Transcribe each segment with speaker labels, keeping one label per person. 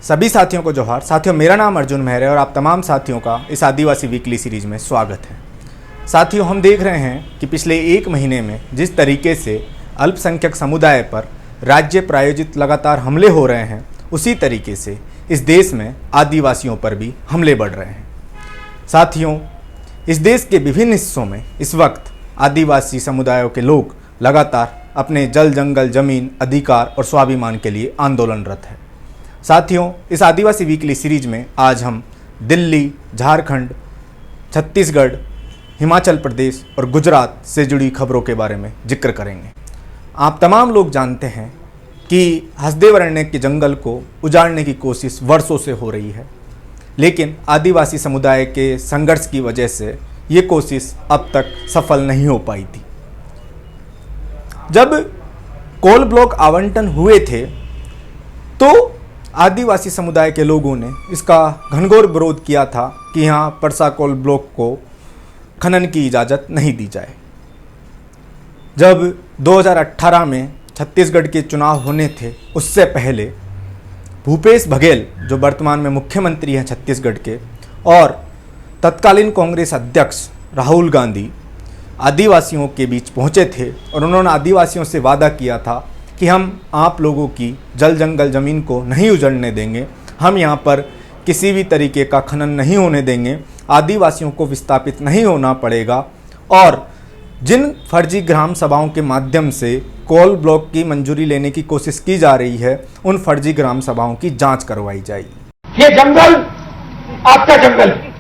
Speaker 1: सभी साथियों को जोहार। साथियों, मेरा नाम अर्जुन मेहर है और आप तमाम साथियों का इस आदिवासी वीकली सीरीज में स्वागत है। साथियों, हम देख रहे हैं कि पिछले एक महीने में जिस तरीके से अल्पसंख्यक समुदाय पर राज्य प्रायोजित लगातार हमले हो रहे हैं, उसी तरीके से इस देश में आदिवासियों पर भी हमले बढ़ रहे हैं। साथियों, इस देश के विभिन्न हिस्सों में इस वक्त आदिवासी समुदायों के लोग लगातार अपने जल, जंगल, जमीन, अधिकार और स्वाभिमान के लिए आंदोलनरत है। साथियों, इस आदिवासी वीकली सीरीज में आज हम दिल्ली, झारखंड, छत्तीसगढ़, हिमाचल प्रदेश और गुजरात से जुड़ी खबरों के बारे में जिक्र करेंगे। आप तमाम लोग जानते हैं कि हसदेव अरण्य के जंगल को उजाड़ने की कोशिश वर्षों से हो रही है, लेकिन आदिवासी समुदाय के संघर्ष की वजह से ये कोशिश अब तक सफल नहीं हो पाई थी। जब कोल ब्लॉक आवंटन हुए थे तो आदिवासी समुदाय के लोगों ने इसका घनघोर विरोध किया था कि यहाँ परसा कोल ब्लॉक को खनन की इजाज़त नहीं दी जाए। जब 2018 में छत्तीसगढ़ के चुनाव होने थे, उससे पहले भूपेश बघेल, जो वर्तमान में मुख्यमंत्री हैं छत्तीसगढ़ के, और तत्कालीन कांग्रेस अध्यक्ष राहुल गांधी आदिवासियों के बीच पहुंचे थे और उन्होंने आदिवासियों से वादा किया था कि हम आप लोगों की जल, जंगल, ज़मीन को नहीं उजड़ने देंगे, हम यहाँ पर किसी भी तरीके का खनन नहीं होने देंगे, आदिवासियों को विस्थापित नहीं होना पड़ेगा और जिन फर्जी ग्राम सभाओं के माध्यम से कोल ब्लॉक की मंजूरी लेने की कोशिश की जा रही है, उन फर्जी ग्राम सभाओं की जांच करवाई जाएगी।
Speaker 2: ये जंगल आपका जंगल है,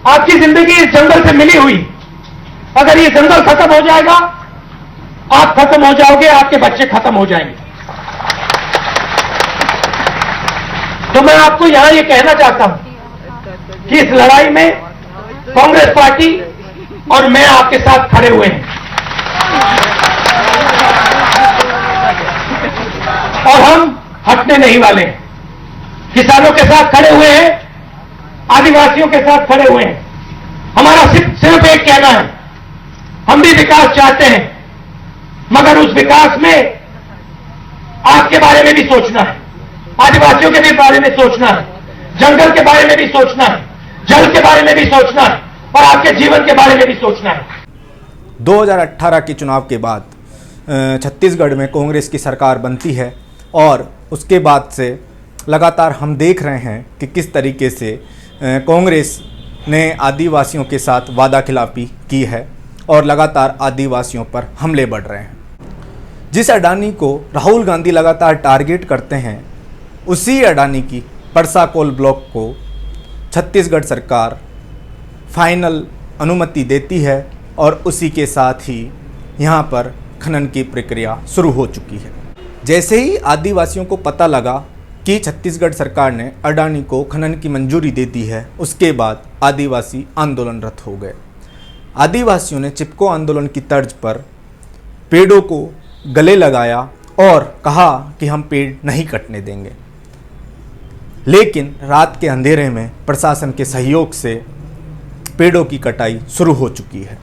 Speaker 2: आपकी जिंदगी इस जंगल से मिली हुई। अगर ये जंगल खत्म हो जाएगा, आप खत्म हो जाओगे, आपके बच्चे खत्म हो जाएंगे। तो मैं आपको यहां ये कहना चाहता हूं कि इस लड़ाई में कांग्रेस पार्टी और मैं आपके साथ खड़े हुए हैं और हम हटने नहीं वाले हैं। किसानों के साथ खड़े हुए हैं, आदिवासियों के साथ खड़े हुए हैं। हमारा सिर्फ एक कहना है, हम भी विकास चाहते हैं, मगर उस विकास में आपके बारे में भी सोचना है, आदिवासियों के भी बारे में सोचना है, जंगल के बारे में भी सोचना है, जल के बारे में भी सोचना है और आपके जीवन के बारे में भी सोचना है।
Speaker 1: 2018 के चुनाव के बाद छत्तीसगढ़ में कांग्रेस की सरकार बनती है और उसके बाद से लगातार हम देख रहे हैं कि किस तरीके से कांग्रेस ने आदिवासियों के साथ वादा खिलाफी की है और लगातार आदिवासियों पर हमले बढ़ रहे हैं। जिस अडानी को राहुल गांधी लगातार टारगेट करते हैं, उसी अडानी की परसा कोल ब्लॉक को छत्तीसगढ़ सरकार फाइनल अनुमति देती है और उसी के साथ ही यहाँ पर खनन की प्रक्रिया शुरू हो चुकी है। जैसे ही आदिवासियों को पता लगा कि छत्तीसगढ़ सरकार ने अडानी को खनन की मंजूरी दे दी है, उसके बाद आदिवासी आंदोलनरत हो गए। आदिवासियों ने चिपको आंदोलन की तर्ज पर पेड़ों को गले लगाया और कहा कि हम पेड़ नहीं कटने देंगे, लेकिन रात के अंधेरे में प्रशासन के सहयोग से पेड़ों की कटाई शुरू हो चुकी है।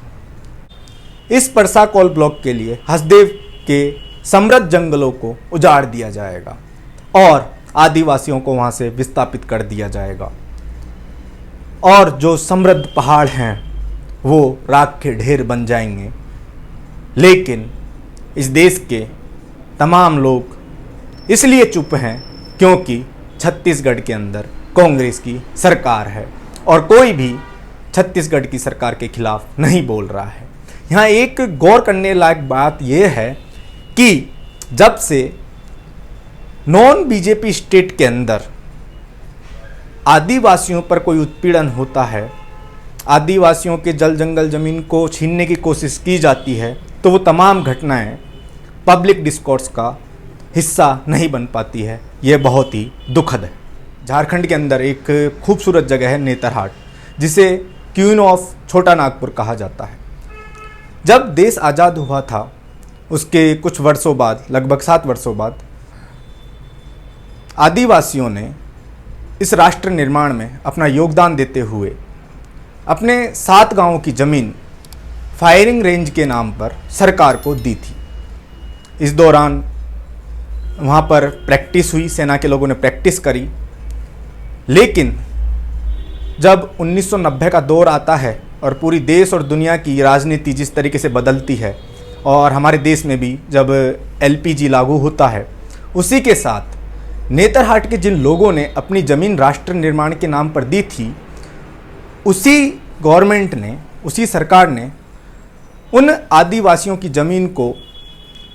Speaker 1: इस परसा कोल ब्लॉक के लिए हसदेव के समृद्ध जंगलों को उजाड़ दिया जाएगा और आदिवासियों को वहां से विस्थापित कर दिया जाएगा और जो समृद्ध पहाड़ हैं वो राख के ढेर बन जाएंगे। लेकिन इस देश के तमाम लोग इसलिए चुप हैं क्योंकि छत्तीसगढ़ के अंदर कांग्रेस की सरकार है और कोई भी छत्तीसगढ़ की सरकार के खिलाफ नहीं बोल रहा है। यहाँ एक गौर करने लायक बात यह है कि जब से नॉन बीजेपी स्टेट के अंदर आदिवासियों पर कोई उत्पीड़न होता है, आदिवासियों के जल, जंगल, जमीन को छीनने की कोशिश की जाती है, तो वो तमाम घटनाएं पब्लिक डिस्कोर्स का हिस्सा नहीं बन पाती है। ये बहुत ही दुखद है। झारखंड के अंदर एक खूबसूरत जगह है नेतरहाट, जिसे क्वीन ऑफ छोटा नागपुर कहा जाता है। जब देश आज़ाद हुआ था, उसके कुछ वर्षों बाद, लगभग 7 वर्षों बाद, आदिवासियों ने इस राष्ट्र निर्माण में अपना योगदान देते हुए अपने 7 गांवों की ज़मीन फायरिंग रेंज के नाम पर सरकार को दी थी। इस दौरान वहाँ पर प्रैक्टिस हुई, सेना के लोगों ने प्रैक्टिस करी लेकिन जब 1990 का दौर आता है और पूरी देश और दुनिया की राजनीति जिस तरीके से बदलती है और हमारे देश में भी जब LPG लागू होता है, उसी के साथ नेतरहाट के जिन लोगों ने अपनी ज़मीन राष्ट्र निर्माण के नाम पर दी थी, उसी गवर्नमेंट ने, उसी सरकार ने उन आदिवासियों की ज़मीन को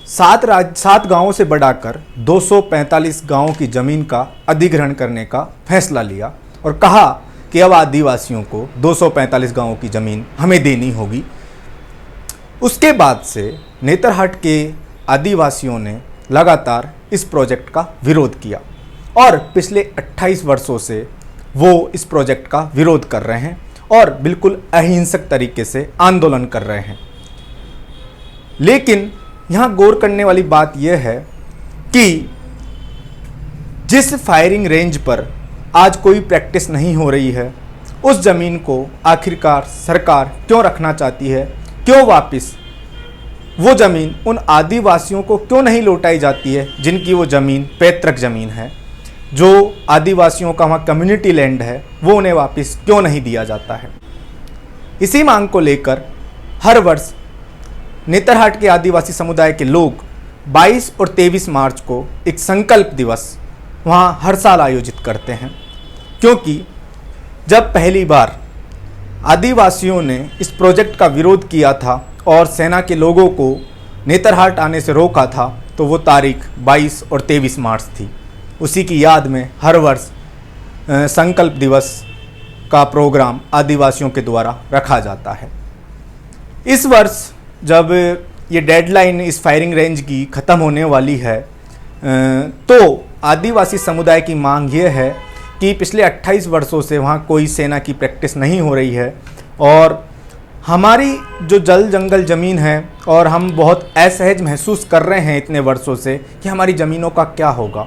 Speaker 1: 7 गांवों से बढ़ाकर 245 गांवों की ज़मीन का अधिग्रहण करने का फैसला लिया और कहा कि अब आदिवासियों को 245 गांवों की ज़मीन हमें देनी होगी। उसके बाद से नेतरहाट के आदिवासियों ने लगातार इस प्रोजेक्ट का विरोध किया और पिछले 28 वर्षों से वो इस प्रोजेक्ट का विरोध कर रहे हैं और बिल्कुल अहिंसक तरीके से आंदोलन कर रहे हैं। लेकिन यहाँ गौर करने वाली बात यह है कि जिस फायरिंग रेंज पर आज कोई प्रैक्टिस नहीं हो रही है, उस ज़मीन को आखिरकार सरकार क्यों रखना चाहती है, क्यों वापस वो ज़मीन उन आदिवासियों को क्यों नहीं लौटाई जाती है जिनकी वो ज़मीन पैतृक ज़मीन है, जो आदिवासियों का वहाँ कम्युनिटी लैंड है, वो उन्हें वापस क्यों नहीं दिया जाता है। इसी मांग को लेकर हर वर्ष नेतरहाट के आदिवासी समुदाय के लोग 22 और 23 मार्च को एक संकल्प दिवस वहाँ हर साल आयोजित करते हैं, क्योंकि जब पहली बार आदिवासियों ने इस प्रोजेक्ट का विरोध किया था और सेना के लोगों को नेतरहाट आने से रोका था, तो वो तारीख 22 और 23 मार्च थी। उसी की याद में हर वर्ष संकल्प दिवस का प्रोग्राम आदिवासियों के द्वारा रखा जाता है। इस वर्ष जब ये डेडलाइन इस फायरिंग रेंज की ख़त्म होने वाली है, तो आदिवासी समुदाय की मांग ये है कि पिछले 28 वर्षों से वहाँ कोई सेना की प्रैक्टिस नहीं हो रही है और हमारी जो जल जंगल ज़मीन है और हम बहुत असहज महसूस कर रहे हैं इतने वर्षों से कि हमारी ज़मीनों का क्या होगा।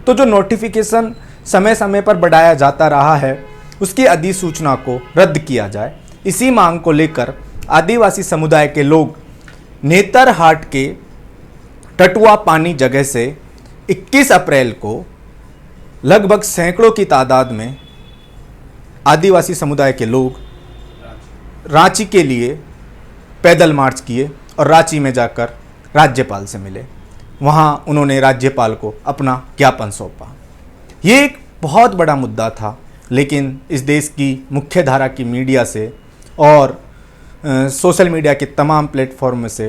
Speaker 1: तो जो नोटिफिकेशन समय समय पर बढ़ाया जाता रहा है, उसकी अधिसूचना को रद्द किया जाए। इसी मांग को लेकर आदिवासी समुदाय के लोग नेतरहाट के टटुआ पानी जगह से 21 अप्रैल को लगभग सैकड़ों की तादाद में आदिवासी समुदाय के लोग रांची के लिए पैदल मार्च किए और रांची में जाकर राज्यपाल से मिले। वहां उन्होंने राज्यपाल को अपना ज्ञापन सौंपा। ये एक बहुत बड़ा मुद्दा था, लेकिन इस देश की मुख्य धारा की मीडिया से और सोशल मीडिया के तमाम प्लेटफॉर्म से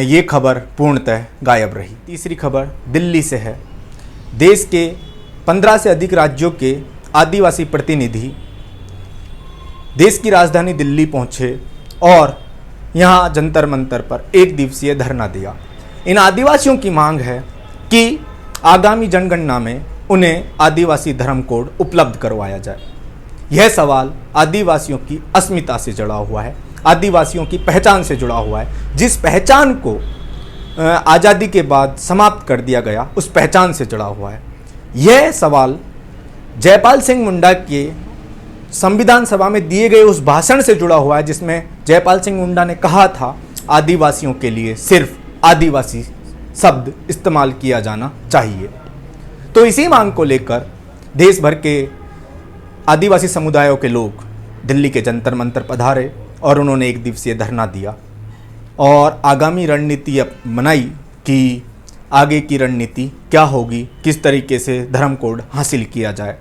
Speaker 1: ये खबर पूर्णतः गायब रही। तीसरी खबर दिल्ली से है। देश के 15 से अधिक राज्यों के आदिवासी प्रतिनिधि देश की राजधानी दिल्ली पहुंचे और यहाँ जंतर मंतर पर एक दिवसीय धरना दिया। इन आदिवासियों की मांग है कि आगामी जनगणना में उन्हें आदिवासी धर्म कोड उपलब्ध करवाया जाए। यह सवाल आदिवासियों की अस्मिता से जुड़ा हुआ है, आदिवासियों की पहचान से जुड़ा हुआ है। जिस पहचान को आज़ादी के बाद समाप्त कर दिया गया, उस पहचान से जुड़ा हुआ है। यह सवाल जयपाल सिंह मुंडा के संविधान सभा में दिए गए उस भाषण से जुड़ा हुआ है, जिसमें जयपाल सिंह मुंडा ने कहा था आदिवासियों के लिए सिर्फ आदिवासी शब्द इस्तेमाल किया जाना चाहिए। तो इसी मांग को लेकर देश भर के आदिवासी समुदायों के लोग दिल्ली के जंतर मंतर पधारे और उन्होंने एक दिवसीय धरना दिया और आगामी रणनीति बनाई कि आगे की रणनीति क्या होगी, किस तरीके से धर्म कोड हासिल किया जाए।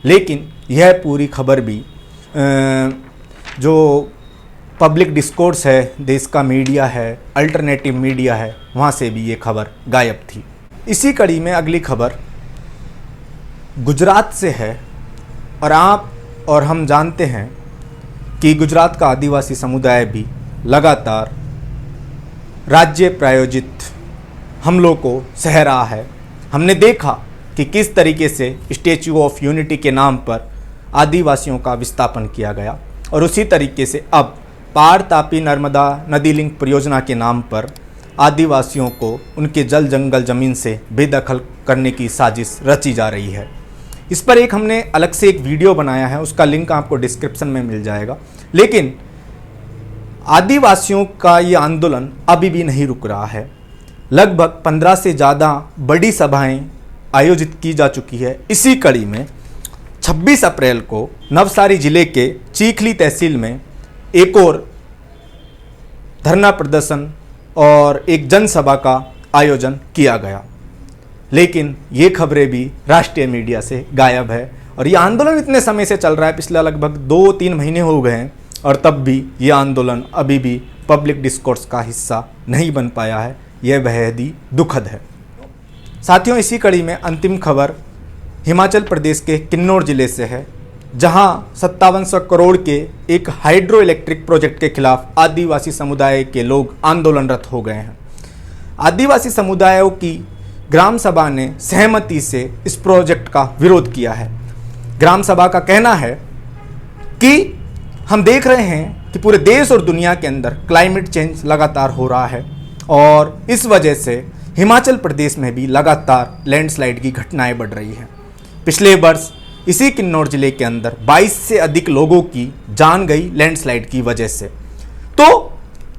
Speaker 1: लेकिन यह पूरी खबर भी जो पब्लिक डिस्कोर्स है, देश का मीडिया है, अल्टरनेटिव मीडिया है, वहाँ से भी ये खबर गायब थी। इसी कड़ी में अगली खबर गुजरात से है और आप और हम जानते हैं कि गुजरात का आदिवासी समुदाय भी लगातार राज्य प्रायोजित हमलों को सह रहा है। हमने देखा कि किस तरीके से स्टैच्यू ऑफ यूनिटी के नाम पर आदिवासियों का विस्थापन किया गया और उसी तरीके से अब पार तापी नर्मदा नदी लिंक परियोजना के नाम पर आदिवासियों को उनके जल जंगल ज़मीन से बेदखल करने की साजिश रची जा रही है। इस पर हमने अलग से एक वीडियो बनाया है, उसका लिंक आपको डिस्क्रिप्शन में मिल जाएगा। लेकिन आदिवासियों का ये आंदोलन अभी भी नहीं रुक रहा है। लगभग 15 से ज़्यादा बड़ी सभाएं आयोजित की जा चुकी है। इसी कड़ी में 26 अप्रैल को नवसारी जिले के चीखली तहसील में एक और धरना प्रदर्शन और एक जनसभा का आयोजन किया गया, लेकिन ये खबरें भी राष्ट्रीय मीडिया से गायब है। और ये आंदोलन इतने समय से चल रहा है, पिछले लगभग 2-3 महीने हो गए हैं, और तब भी ये आंदोलन अभी भी पब्लिक डिस्कोर्स का हिस्सा नहीं बन पाया है। यह बेहद ही दुखद है। साथियों, इसी कड़ी में अंतिम खबर हिमाचल प्रदेश के किन्नौर जिले से है, जहां 5700 करोड़ के एक हाइड्रो इलेक्ट्रिक प्रोजेक्ट के खिलाफ आदिवासी समुदाय के लोग आंदोलनरत हो गए हैं। आदिवासी समुदायों की ग्राम सभा ने सहमति से इस प्रोजेक्ट का विरोध किया है। ग्राम सभा का कहना है कि हम देख रहे हैं कि पूरे देश और दुनिया के अंदर क्लाइमेट चेंज लगातार हो रहा है, और इस वजह से हिमाचल प्रदेश में भी लगातार लैंडस्लाइड की घटनाएं बढ़ रही हैं। पिछले वर्ष इसी किन्नौर जिले के अंदर 22 से अधिक लोगों की जान गई लैंडस्लाइड की वजह से। तो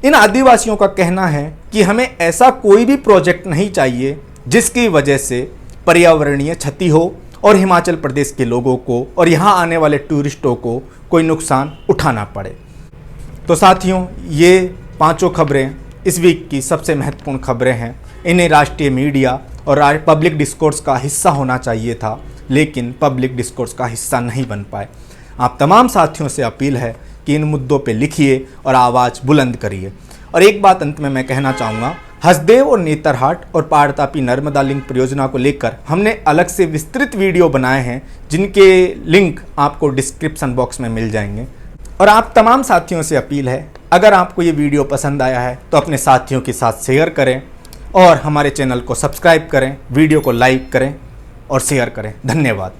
Speaker 1: इन आदिवासियों का कहना है कि हमें ऐसा कोई भी प्रोजेक्ट नहीं चाहिए जिसकी वजह से पर्यावरणीय क्षति हो और हिमाचल प्रदेश के लोगों को और यहाँ आने वाले टूरिस्टों को कोई नुकसान उठाना पड़े। तो साथियों, ये 5 खबरें इस वीक की सबसे महत्वपूर्ण खबरें हैं। इन्हें राष्ट्रीय मीडिया और पब्लिक डिस्कोर्स का हिस्सा होना चाहिए था, लेकिन पब्लिक डिस्कोर्स का हिस्सा नहीं बन पाए। आप तमाम साथियों से अपील है कि इन मुद्दों पे लिखिए और आवाज़ बुलंद करिए। और एक बात अंत में मैं कहना चाहूँगा, हसदेव और नेतरहाट और पारतापी नर्मदा लिंक परियोजना को लेकर हमने अलग से विस्तृत वीडियो बनाए हैं, जिनके लिंक आपको डिस्क्रिप्शन बॉक्स में मिल जाएंगे। और आप तमाम साथियों से अपील है, अगर आपको ये वीडियो पसंद आया है तो अपने साथियों के साथ शेयर करें और हमारे चैनल को सब्सक्राइब करें, वीडियो को लाइक करें और शेयर करें। धन्यवाद।